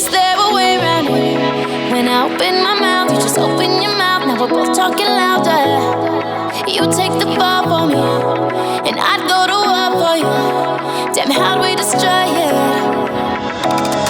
is there a way around it? When I open my mouth, you just open your mouth. Now we're both talking louder. You take the fall for me, and I'd go to war for you. Damn, how'd we destroy it?